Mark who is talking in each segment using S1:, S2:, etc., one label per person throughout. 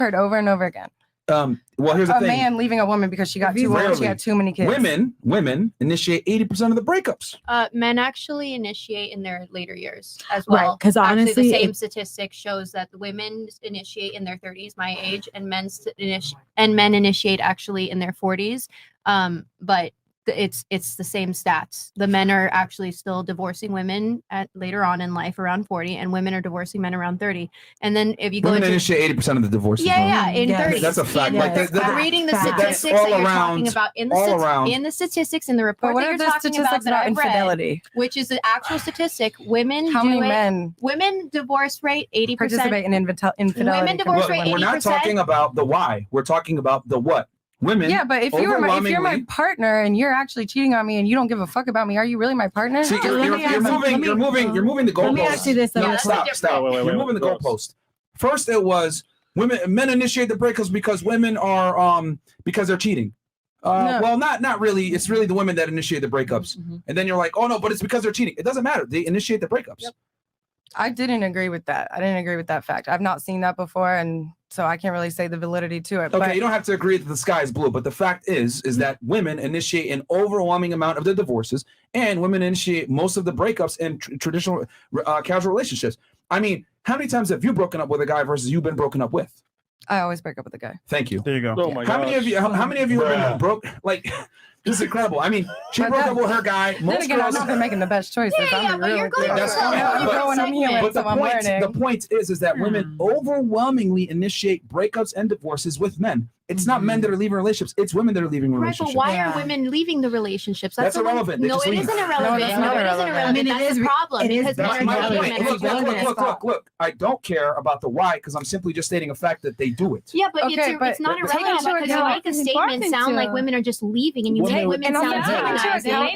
S1: heard over and over again.
S2: Well, here's the thing.
S1: A man leaving a woman because she got too old, she had too many kids. Women initiate 80% of the breakups.
S3: Men actually initiate in their later years as well.
S4: Right, because honestly,
S3: the same statistic shows that the women initiate in their 30s, my age, and men initiate actually in their 40s. But it's the same stats. The men are actually still divorcing women later on in life around 40, and women are divorcing men around 30. And then if you go
S2: women initiate 80% of the divorces.
S3: In 30.
S2: That's a fact.
S3: I'm reading the statistics that you're talking about in the statistics in the report that you're talking about that I've read, which is the actual statistic. Women women divorce rate 80%.
S1: Participate in infidelity.
S3: Women divorce rate 80%.
S2: We're not talking about the why. We're talking about the what. Women.
S1: Yeah, but if you're my partner and you're actually cheating on me and you don't give a fuck about me, are you really my partner?
S2: See, you're moving the goalpost.
S4: Let me ask you this.
S2: Stop. You're moving the goalpost. First, it was men initiate the breakups because women are because they're cheating. No. Well, not really. It's really the women that initiate the breakups. And then you're like, oh no, but it's because they're cheating. It doesn't matter. They initiate the breakups. Yep.
S1: I didn't agree with that. I didn't agree with that fact. I've not seen that before, and so I can't really say the validity to it.
S2: Okay, you don't have to agree that the sky is blue, but the fact is that women initiate an overwhelming amount of the divorces, and women initiate most of the breakups in traditional casual relationships. I mean, how many times have you broken up with a guy versus you've been broken up with?
S1: I always break up with a guy.
S2: Thank you.
S5: There you go.
S2: Oh my God. How many of you have been broke? Like, this is incredible. I mean, she broke up with her guy.
S1: Most girls, I'm not been making the best choices.
S2: That's fine. But the point is that women overwhelmingly initiate breakups and divorces with men. It's not men that are leaving relationships. It's women that are leaving relationships.
S3: Right, but why are women leaving the relationships?
S2: That's irrelevant.
S3: No, it isn't irrelevant. No, it isn't irrelevant. I mean, that's the problem. Because
S2: that's my point. Look. I don't care about the why because I'm simply just stating a fact that they do it.
S3: Yeah, but it's not irrelevant because you make a statement sound like women are just leaving, and you make women sound demonized. It's really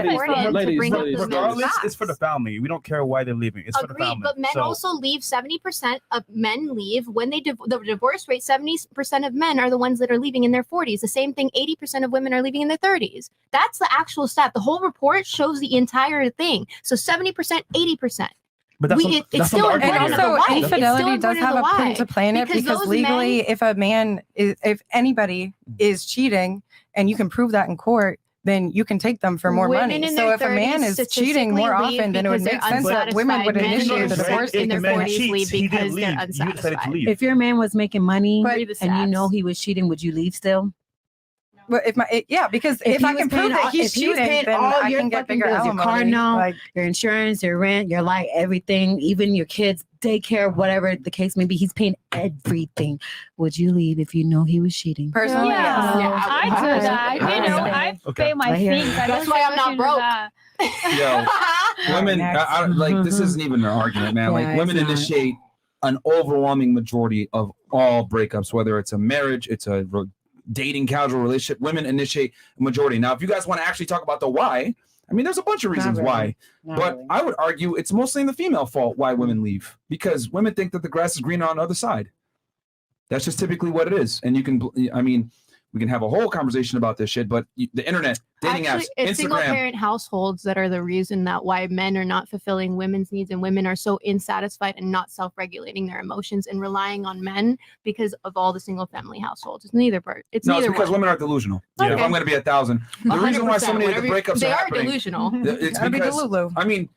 S3: important to bring up the
S5: regardless, it's for the family. We don't care why they're leaving. It's for the family.
S3: But men also leave. 70% of men leave when they the divorce rate. 70% of men are the ones that are leaving in their 40s. The same thing, 80% of women are leaving in their 30s. That's the actual stat. The whole report shows the entire thing. So 70%, 80%.
S5: But
S3: it's still important.
S1: And also, infidelity does have a point to play in it because legally, if anybody is cheating and you can prove that in court, then you can take them for more money. So if a man is cheating more often, then it would make sense that women would initiate the divorce
S3: in their 40s leave because they're unsatisfied.
S4: If your man was making money and you know he was cheating, would you leave still?
S1: But because if I can prove that he's cheating, then I can get bigger
S4: bills, your car note, your insurance, your rent, your light, everything, even your kids' daycare, whatever the case may be, he's paying everything. Would you leave if you know he was cheating?
S1: Personally,
S6: I do that. I pay my things.
S3: That's why I'm not broke.
S2: Yo, women, like this isn't even an argument, man. Like women initiate an overwhelming majority of all breakups, whether it's a marriage, it's a dating, casual relationship. Women initiate a majority. Now, if you guys want to actually talk about the why, I mean, there's a bunch of reasons why, but I would argue it's mostly in the female fault why women leave, because women think that the grass is greener on the other side. That's just typically what it is. And you can, I mean, we can have a whole conversation about this shit, but the internet, dating apps, Instagram.
S3: It's single parent households that are the reason that why men are not fulfilling women's needs and women are so insatisfied and not self-regulating their emotions and relying on men because of all the single family households. It's neither part. It's neither
S2: because women are delusional. Okay. If I'm going to be 1,000, the reason why so many of the breakups
S3: they
S2: are
S3: are
S2: happening,
S3: delusional.
S2: It's because, I mean,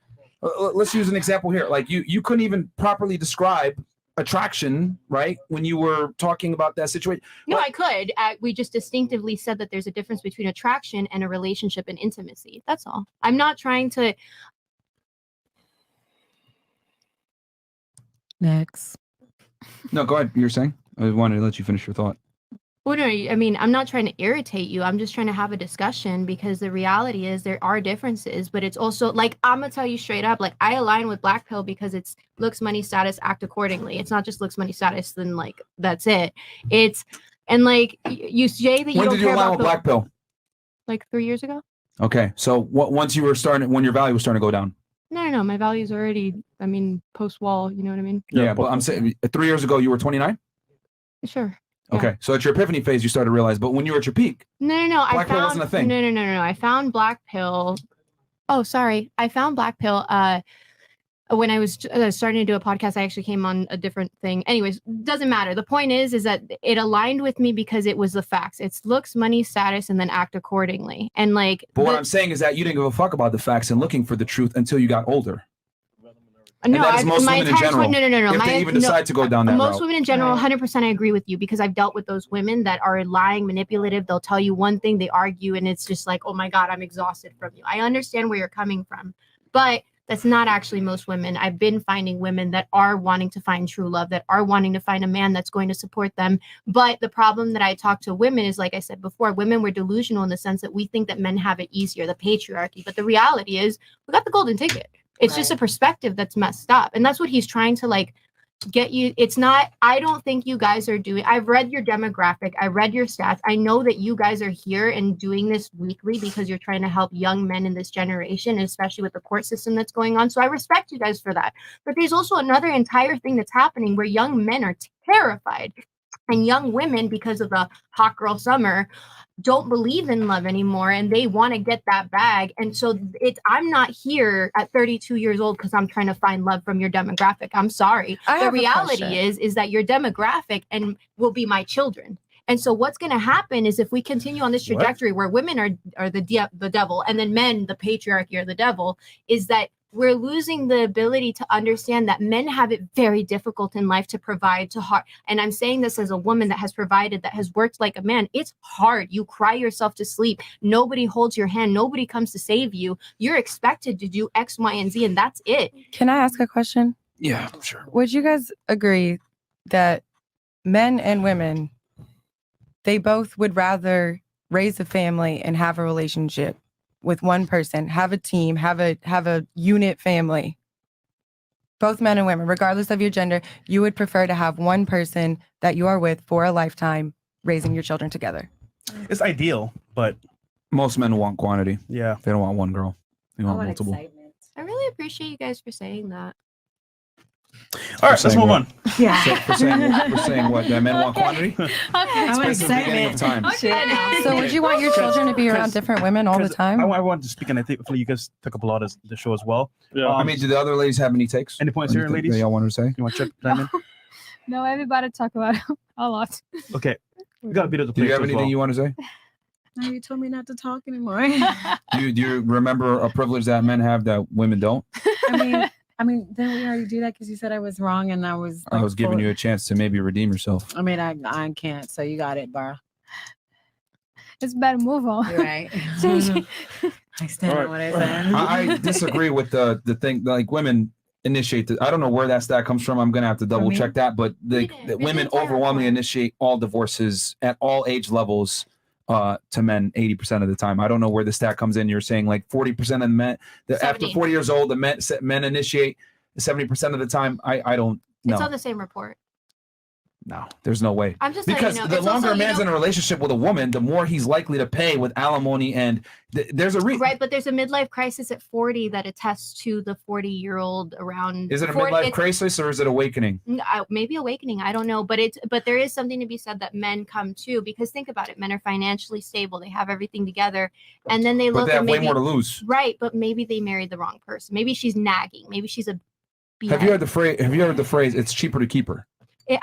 S2: let's use an example here. Like you couldn't even properly describe attraction, right, when you were talking about that situation?
S3: No, I could. We just distinctively said that there's a difference between attraction and a relationship and intimacy. That's all. I'm not trying to.
S4: Next.
S2: No, go ahead. You were saying? I wanted to let you finish your thought.
S3: Well, no, I mean, I'm not trying to irritate you. I'm just trying to have a discussion because the reality is there are differences, but it's also like, I'm going to tell you straight up, like I align with Black Pill because it's looks, money, status, act accordingly. It's not just looks, money, status, then like, that's it. It's, and like you say that you don't care about. When did you align with
S2: Black Pill?
S3: Like 3 years ago.
S2: Okay. So once you were when your value was starting to go down?
S3: No. My value's already, I mean, post-wall, you know what I mean?
S2: Yeah, but I'm saying 3 years ago, you were 29?
S3: Sure.
S2: Okay, so at your epiphany phase, you started to realize, but when you were at your peak,
S3: no,
S2: Black Pill wasn't a thing.
S3: No. I found Black Pill. Oh, sorry. I found Black Pill when I was starting to do a podcast, I actually came on a different thing. Anyways, doesn't matter. The point is that it aligned with me because it was the facts. It's looks, money, status, and then act accordingly. And like,
S2: but what I'm saying is that you didn't give a fuck about the facts and looking for the truth until you got older. And
S3: no,
S2: that is most women in general.
S3: No.
S2: If they even decide to go down that
S3: most
S2: route.
S3: women in general, 100%, I agree with you because I've dealt with those women that are lying, manipulative. They'll tell you one thing, they argue, and it's just like, oh my God, I'm exhausted from you. I understand where you're coming from, but that's not actually most women. I've been finding women that are wanting to find true love, that are wanting to find a man that's going to support them. But the problem that I talk to women is, like I said before, women were delusional in the sense that we think that men have it easier, the patriarchy. But the reality is we got the golden ticket. It's just a perspective that's messed up. And that's what he's trying to like get you. It's not, I don't think you guys are doing, I've read your demographic. I read your stats. I know that you guys are here and doing this weekly because you're trying to help young men in this generation, especially with the court system that's going on. So I respect you guys for that. But there's also another entire thing that's happening where young men are terrified and young women, because of the hot girl summer, don't believe in love anymore and they want to get that bag. And so I'm not here at 32 years old because I'm trying to find love from your demographic. I'm sorry. The reality is that your demographic and will be my children. And so what's going to happen is if we continue on this trajectory where women are the devil and then men, the patriarchy, are the devil, is that we're losing the ability to understand that men have it very difficult in life to provide to heart. And I'm saying this as a woman that has provided, that has worked like a man. It's hard. You cry yourself to sleep. Nobody holds your hand. Nobody comes to save you. You're expected to do X, Y, and Z, and that's it.
S1: Can I ask a question?
S2: Yeah, sure.
S1: Would you guys agree that men and women, they both would rather raise a family and have a relationship with one person, have a team, have a unit family? Both men and women, regardless of your gender, you would prefer to have one person that you are with for a lifetime, raising your children together.
S5: It's ideal, but
S2: most men want quantity.
S5: Yeah,
S2: they don't want one girl. They want multiple.
S4: Excitement.
S3: I really appreciate you guys for saying that.
S5: All right, let's move on.
S4: Yeah.
S2: For saying what? That men want quantity?
S6: Okay.
S4: I'm excited.
S2: Time.
S1: So would you want your children to be around different women all the time?
S5: I wanted to speak, and I think hopefully you guys took up a lot of the show as well.
S7: Yeah.
S2: I mean, do the other ladies have any takes?
S5: Any points here, ladies?
S2: That y'all want to say?
S5: You want to chime in?
S6: No, everybody talk about it a lot.
S5: Okay. We got a bit of the
S2: Do you have
S5: as
S2: anything
S5: well.
S2: you want to say?
S4: No, you told me not to talk anymore.
S2: Do you remember a privilege that men have that women don't?
S4: I mean, then we already do that because you said I was wrong and I was.
S2: I was giving you a chance to maybe redeem yourself.
S4: I mean, I can't. So you got it, Bar.
S6: It's better move on.
S4: You're right. I stand on what I said.
S2: I disagree with the thing. Like women initiate. I don't know where that stat comes from. I'm gonna have to double check that. But the women overwhelmingly initiate all divorces at all age levels. To men 80% of the time. I don't know where the stat comes in. You're saying like 40% of the men after 40 years old, the men initiate 70% of the time. I don't know.
S3: It's on the same report.
S2: No, there's no way.
S3: I'm just
S2: because the longer a man's in a relationship with a woman, the more he's likely to pay with alimony, and there's a
S3: right. But there's a midlife crisis at 40 that attests to the 40-year-old around.
S2: Is it a
S3: 40,
S2: midlife crisis or is it awakening?
S3: Maybe awakening. I don't know, but there is something to be said that men come to, because think about it. Men are financially stable. They have everything together, and then they look.
S2: But they have
S3: way
S2: more to lose.
S3: Right, but maybe they married the wrong person. Maybe she's nagging. Maybe she's a.
S2: Have you heard the phrase? It's cheaper to keep her.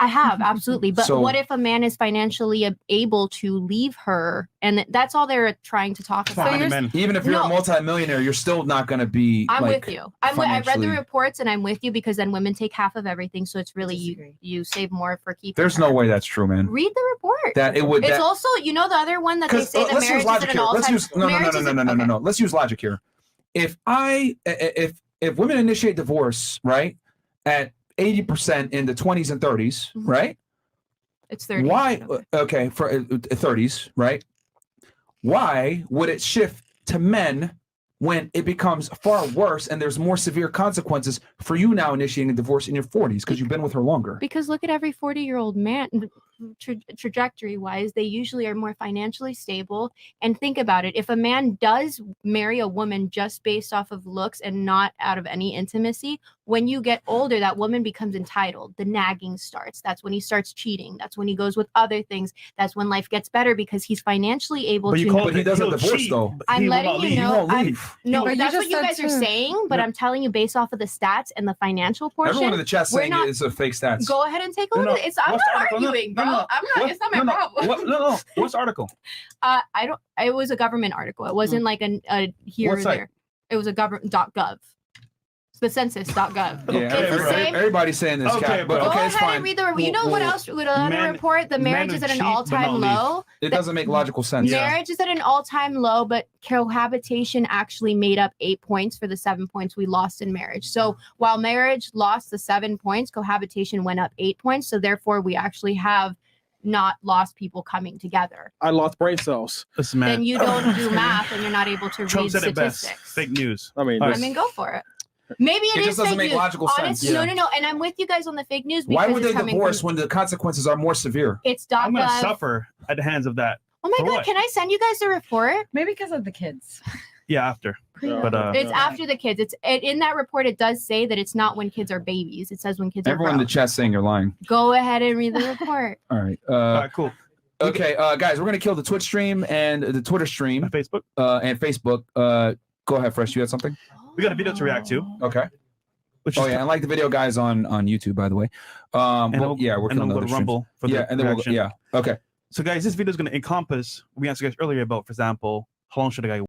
S3: I have, absolutely. But
S2: So-
S3: what if a man is financially able to leave her? And that's all they're trying to talk about.
S2: Even if you're a multimillionaire, you're still not going to be.
S3: I'm
S2: like,
S3: with you. I read the
S2: financially-
S3: reports and I'm with you, because then women take half of everything. So it's really you save more for keeping.
S2: There's
S3: her.
S2: no way that's true, man.
S3: Read the report.
S2: That it would.
S3: It's
S2: that,
S3: also, the other one that they say that
S2: let's
S3: marriage
S2: use
S3: is
S2: logic
S3: at an
S2: here. Let's
S3: all-time.
S2: use no. Let's use logic here. If women initiate divorce, right, at 80% in the 20s and 30s, right?
S3: It's 30.
S2: Why? Okay, for 30s, right? Why would it shift to men when it becomes far worse and there's more severe consequences for you now initiating a divorce in your 40s because you've been with her longer?
S3: Because look at every 40-year-old man, trajectory-wise, they usually are more financially stable. And think about it. If a man does marry a woman just based off of looks and not out of any intimacy, when you get older, that woman becomes entitled. The nagging starts. That's when he starts cheating. That's when he goes with other things. That's when life gets better because he's financially able to.
S2: But he doesn't divorce though.
S3: I'm letting you know. No,
S1: But
S3: that's what you guys are saying. But I'm telling you, based off of the stats and the financial portion.
S2: Everyone in the chat saying it's a fake stats.
S3: Go ahead and take a look at it. I'm not arguing, bro. I'm not. It's not my problem.
S5: No. What's the article?
S3: I don't. It was a government article. It wasn't like a here or there. It was a government.gov. The census.gov.
S2: Yeah, everybody's saying this.
S5: Okay,
S2: but
S3: go
S2: it's
S3: ahead
S2: fine.
S3: and read the. You know what else? Another report. The marriage is at an all-time low.
S2: It doesn't make logical sense.
S3: Marriage is at an all-time low, but cohabitation actually made up 8 points for the 7 points we lost in marriage. So while marriage lost the 7 points, cohabitation went up 8 points. So therefore, we actually have not lost people coming together.
S7: I lost brain cells.
S3: Then you don't do math and you're not able to
S5: Trump
S3: read
S5: said it best.
S3: statistics.
S5: Fake news.
S7: I mean,
S3: go for it. Maybe it is
S2: just doesn't
S3: fake
S2: make
S3: news.
S2: logical sense.
S3: No. And I'm with you guys on the fake news. Because
S2: Why would they
S3: it's coming
S2: divorce
S3: from,
S2: when the consequences are more severe?
S3: It's
S5: I'm going to
S3: .gov.
S5: suffer at the hands of that.
S3: Oh my
S5: For
S3: God,
S5: what?
S3: can I send you guys the report?
S4: Maybe because of the kids.
S5: Yeah, after. But
S3: It's after the kids. In that report, it does say that it's not when kids are babies. It says when kids
S2: Everyone
S3: are
S2: in
S3: grown.
S2: the chat saying you're lying.
S3: Go ahead and read the report.
S2: All right.
S5: all right, cool.
S2: Okay, guys, we're gonna kill the Twitch stream and the Twitter stream
S5: Facebook.
S2: and Facebook. Go ahead, Fresh. You had something?
S5: We got a video to react to.
S2: Okay.
S5: Which
S2: Oh
S5: is
S2: yeah, and like the video guys on YouTube, by the way. Yeah, we're
S5: and
S2: killing
S5: then
S2: the
S5: go
S2: other
S5: to Rumble for
S2: streams.
S5: the
S2: Yeah, and then
S5: reaction.
S2: Okay.
S5: So guys, this video is going to encompass. We asked you guys earlier about, for example, how long should a guy